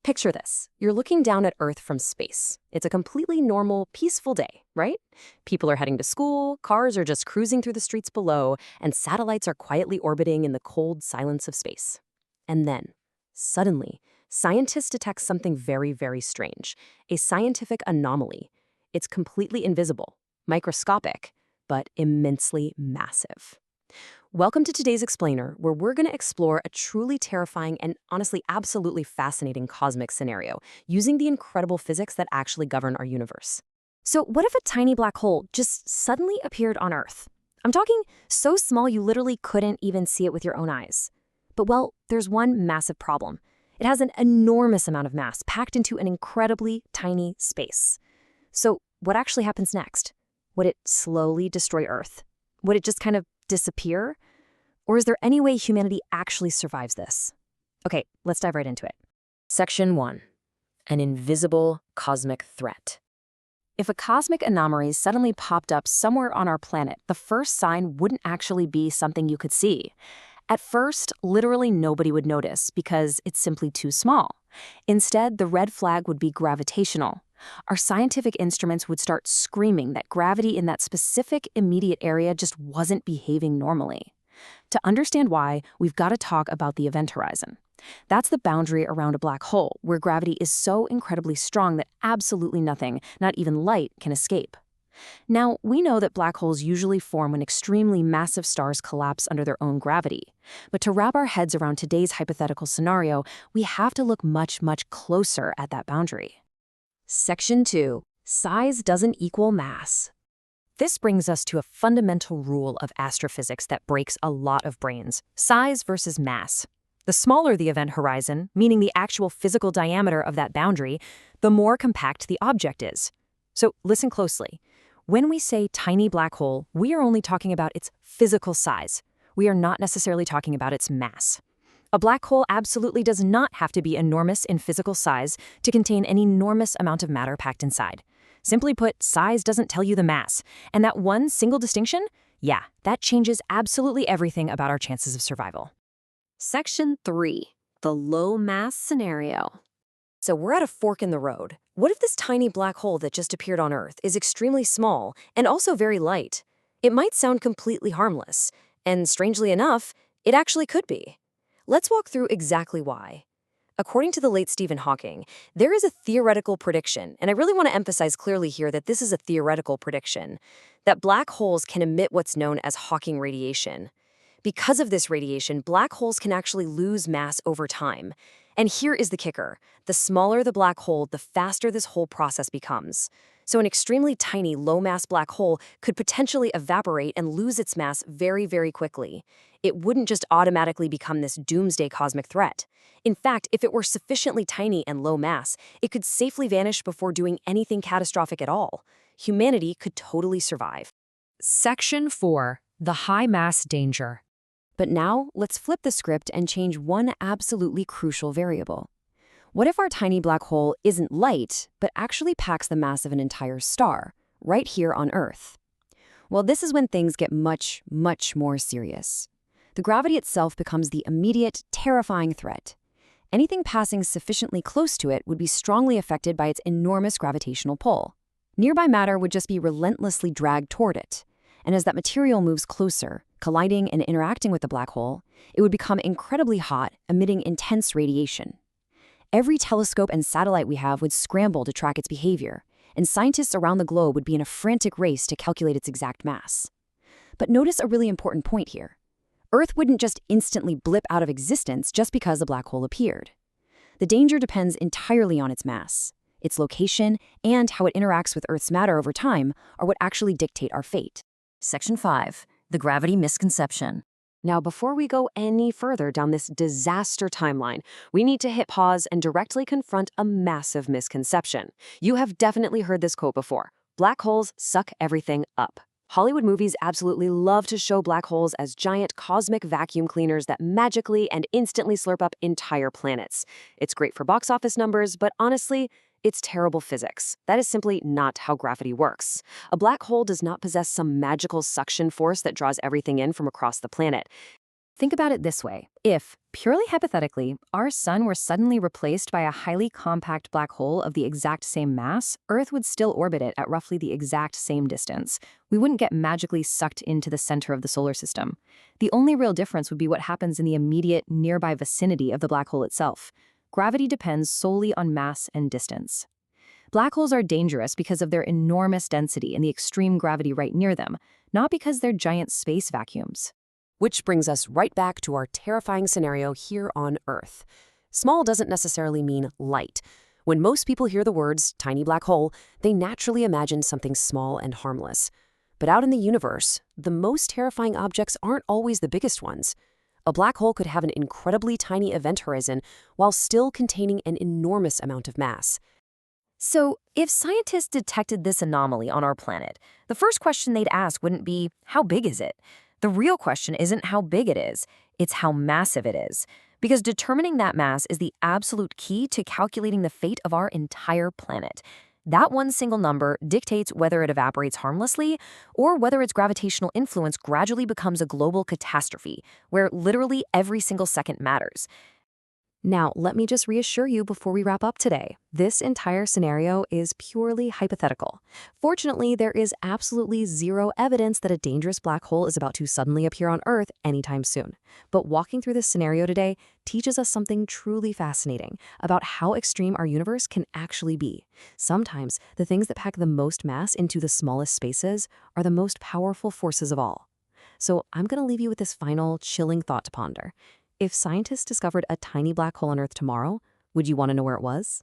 Picture this. You're looking down at Earth from space. It's a completely normal, peaceful day, right? People are heading to school, cars are just cruising through the streets below, and satellites are quietly orbiting in the cold silence of space. And then, suddenly, scientists detect something very, very strange. A scientific anomaly. It's completely invisible, microscopic, but immensely massive. Welcome to today's Explainer, where we're going to explore a truly terrifying and honestly absolutely fascinating cosmic scenario using the incredible physics that actually govern our universe. So what if a tiny black hole just suddenly appeared on Earth? I'm talking so small you literally couldn't even see it with your own eyes. But well, there's one massive problem. It has an enormous amount of mass packed into an incredibly tiny space. So what actually happens next? Would it slowly destroy Earth? Would it just kind of disappear? Or is there any way humanity actually survives this? Okay, let's dive right into it. Section 1. An invisible cosmic threat. If a cosmic anomaly suddenly popped up somewhere on our planet, the first sign wouldn't actually be something you could see. At first, literally nobody would notice because it's simply too small. Instead, the red flag would be gravitational. Our scientific instruments would start screaming that gravity in that specific immediate area just wasn't behaving normally. To understand why, we've got to talk about the event horizon. That's the boundary around a black hole, where gravity is so incredibly strong that absolutely nothing, not even light, can escape. Now, we know that black holes usually form when extremely massive stars collapse under their own gravity. But to wrap our heads around today's hypothetical scenario, we have to look much, much closer at that boundary. Section 2. Size doesn't equal mass. This brings us to a fundamental rule of astrophysics that breaks a lot of brains: size versus mass. The smaller the event horizon, meaning the actual physical diameter of that boundary, the more compact the object is. So listen closely. When we say tiny black hole, we are only talking about its physical size. We are not necessarily talking about its mass. A black hole absolutely does not have to be enormous in physical size to contain an enormous amount of matter packed inside. Simply put, size doesn't tell you the mass. And that one single distinction, yeah, that changes absolutely everything about our chances of survival. Section 3. The low mass scenario. So we're at a fork in the road. What if this tiny black hole that just appeared on Earth is extremely small and also very light? It might sound completely harmless, and strangely enough, it actually could be. Let's walk through exactly why. According to the late Stephen Hawking, there is a theoretical prediction, and I really want to emphasize clearly here that this is a theoretical prediction, that black holes can emit what's known as Hawking radiation. Because of this radiation, black holes can actually lose mass over time. And here is the kicker. The smaller the black hole, the faster this whole process becomes. So an extremely tiny, low-mass black hole could potentially evaporate and lose its mass very, very quickly. It wouldn't just automatically become this doomsday cosmic threat. In fact, if it were sufficiently tiny and low mass, it could safely vanish before doing anything catastrophic at all. Humanity could totally survive. Section 4. The high mass danger. But now, let's flip the script and change one absolutely crucial variable. What if our tiny black hole isn't light, but actually packs the mass of an entire star, right here on Earth? Well, this is when things get much, much more serious. The gravity itself becomes the immediate, terrifying threat. Anything passing sufficiently close to it would be strongly affected by its enormous gravitational pull. Nearby matter would just be relentlessly dragged toward it. And as that material moves closer, colliding and interacting with the black hole, it would become incredibly hot, emitting intense radiation. Every telescope and satellite we have would scramble to track its behavior, and scientists around the globe would be in a frantic race to calculate its exact mass. But notice a really important point here. Earth wouldn't just instantly blip out of existence just because a black hole appeared. The danger depends entirely on its mass. Its location and how it interacts with Earth's matter over time are what actually dictate our fate. Section 5. The gravity misconception. Now, before we go any further down this disaster timeline, we need to hit pause and directly confront a massive misconception. You have definitely heard this quote before: black holes suck everything up. Hollywood movies absolutely love to show black holes as giant cosmic vacuum cleaners that magically and instantly slurp up entire planets. It's great for box office numbers, but honestly, it's terrible physics. That is simply not how gravity works. A black hole does not possess some magical suction force that draws everything in from across the planet. Think about it this way. If, purely hypothetically, our sun were suddenly replaced by a highly compact black hole of the exact same mass, Earth would still orbit it at roughly the exact same distance. We wouldn't get magically sucked into the center of the solar system. The only real difference would be what happens in the immediate, nearby vicinity of the black hole itself. Gravity depends solely on mass and distance. Black holes are dangerous because of their enormous density and the extreme gravity right near them, not because they're giant space vacuums. Which brings us right back to our terrifying scenario here on Earth. Small doesn't necessarily mean light. When most people hear the words tiny black hole, they naturally imagine something small and harmless. But out in the universe, the most terrifying objects aren't always the biggest ones. A black hole could have an incredibly tiny event horizon while still containing an enormous amount of mass. So, if scientists detected this anomaly on our planet, the first question they'd ask wouldn't be, how big is it? The real question isn't how big it is, it's how massive it is. Because determining that mass is the absolute key to calculating the fate of our entire planet. That one single number dictates whether it evaporates harmlessly or whether its gravitational influence gradually becomes a global catastrophe, where literally every single second matters. Now, let me just reassure you before we wrap up today. This entire scenario is purely hypothetical. Fortunately, there is absolutely zero evidence that a dangerous black hole is about to suddenly appear on Earth anytime soon. But walking through this scenario today teaches us something truly fascinating about how extreme our universe can actually be. Sometimes, the things that pack the most mass into the smallest spaces are the most powerful forces of all. So I'm going to leave you with this final, chilling thought to ponder. If scientists discovered a tiny black hole on Earth tomorrow, would you want to know where it was?